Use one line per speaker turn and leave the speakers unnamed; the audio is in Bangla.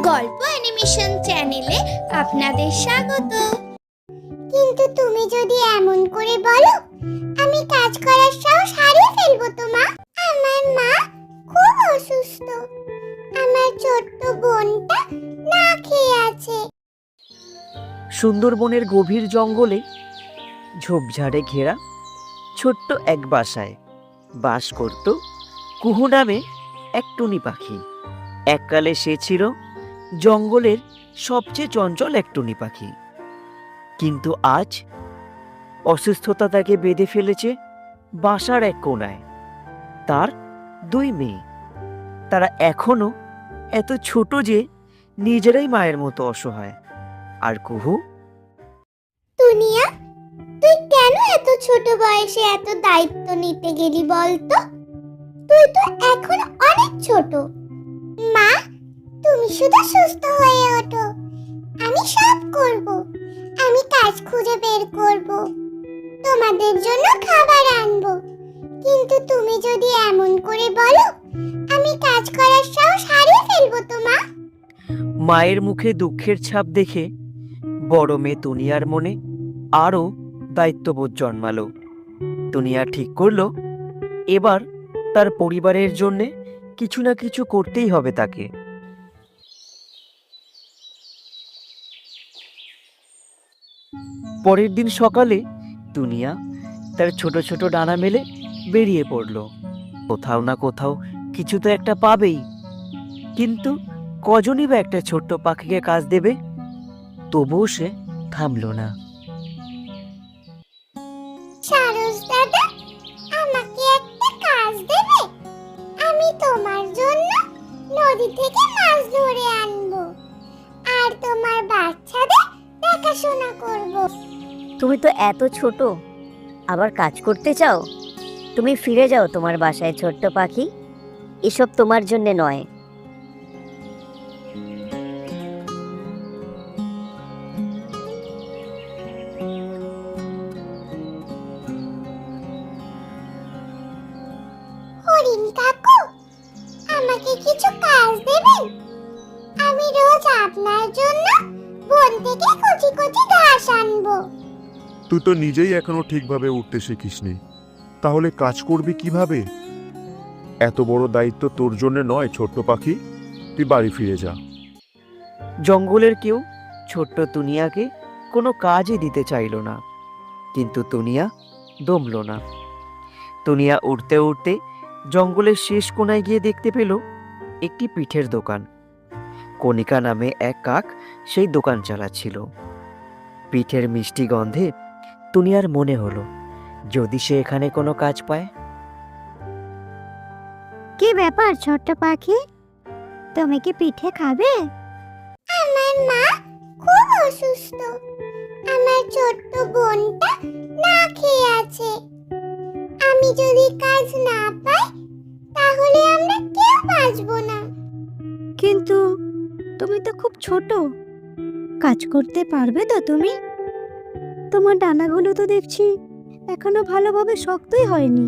গল্প অ্যানিমেশন চ্যানেলে আপনাদের স্বাগত।
কিন্তু তুমি যদি এমন করে বলো, আমি কাজ করার সাহস হারিয়ে ফেলবো তো মা। আমার মা খুব অসুস্থ, আমার ছোট্ট বোনটা না খেয়ে আছে।
সুন্দরবনের গভীর জঙ্গলে ঝোপঝাড়ে ঘেরা ছোট্ট এক বাসায় বাস করত কুহু নামে এক টুনি পাখি। এককালে সে ছিল জঙ্গলের সবচেয়ে চঞ্চল এক টুনি পাখি, কিন্তু আজ অসুস্থতা তাকে বেঁধে ফেলেছে বাসার এক কোণায়। তার দুই মেয়ে, তারা এখনো এত ছোট যে নিজেরাই মায়ের মতো অসহায়। আর কুহু,
দুনিয়া, তুই কেন এত ছোট বয়সে এত দায়িত্ব নিতে গেলি বলতো? তুই তো এখন অনেক ছোট। মা, তুমি শুধু সুস্থ হয়ে ওঠো, আমি সব করব। আমি কাজ খুঁজে বের করব, তোমাদের জন্য খাবার আনবো। কিন্তু তুমি যদি এমন করে বলো, আমি কাজ করার সাহস হারিয়ে ফেলবো তো মা।
মায়ের মুখে দুঃখের ছাপ দেখে বড় মেয়ে তুনিয়ার মনে আরও দায়িত্ববোধ জন্মালো। তুনিয়া ঠিক করলো এবার তার পরিবারের জন্য কিছু না কিছু করতেই হবে তাকে। পরের দিন সকালে তুনিয়া তার ছোট ছোট ডানা মেলে বেরিয়ে পড়ল। কোথাও না কোথাও কিছু তো একটা পাবেই, কিন্তু কজনই বা একটা ছোট্ট পাখিকে কাজ দেবে? তবুও সে থামলো না।
সারস দাদা, আমাকে একটা কাজ দেবে? আমি তোমার জন্য নদী থেকে মাছ ধরে আনবো, আর তোমার বাচ্চাদের দেখাশোনা করব।
তুমি তো এত ছোট, আবার কাজ করতে চাও? তুমি ফিরে যাও তোমার বাসায় ছোট্ট পাখি, এসব তোমার জন্য নয়।
হরিণ কাকু, আমাকে কিছু কাজ দেবেন? আমি রোজ আপনার জন্য বন থেকে কচি কচি ঘাস আনবো।
তুই তো নিজেই এখনো ঠিকভাবে উঠতে শিখিসনি, তাহলে কাজ করবি কিভাবে? এত বড় দায়িত্ব তোর জন্য নয় ছোট্ট পাখি, তুই বাড়ি ফিরে যা।
জঙ্গলের কেউ ছোট্ট তুনিয়াকে কোনো কাজই দিতে চাইল না, কিন্তু তুনিয়া দমল না। তুনিয়া উঠতে উঠতে জঙ্গলের শেষ কোণায় গিয়ে দেখতে পেল একটি পিঠের দোকান। কণিকা নামে এক কাক সেই দোকান চালাচ্ছিল। পিঠের মিষ্টি গন্ধে তুনিয়ার মনে হলো যদি সে এখানে কোনো কাজ পায়।
কি ব্যাপার ছোট্ট পাখি, তুমি কি পিঠে খাবে? আমার মা খুব অসুস্থ, আমার ছোট্ট বোনটা না খেয়ে আছে। আমি যদি কাজ না পাই, তাহলে আমরা কেউ বাঁচবো না।
কিন্তু তুমি তো খুব ছোট, কাজ করতে পারবে তো তুমি? তোমার ডানাগুলো তো দেখছি এখনো ভালোভাবে শক্তই হয়নি।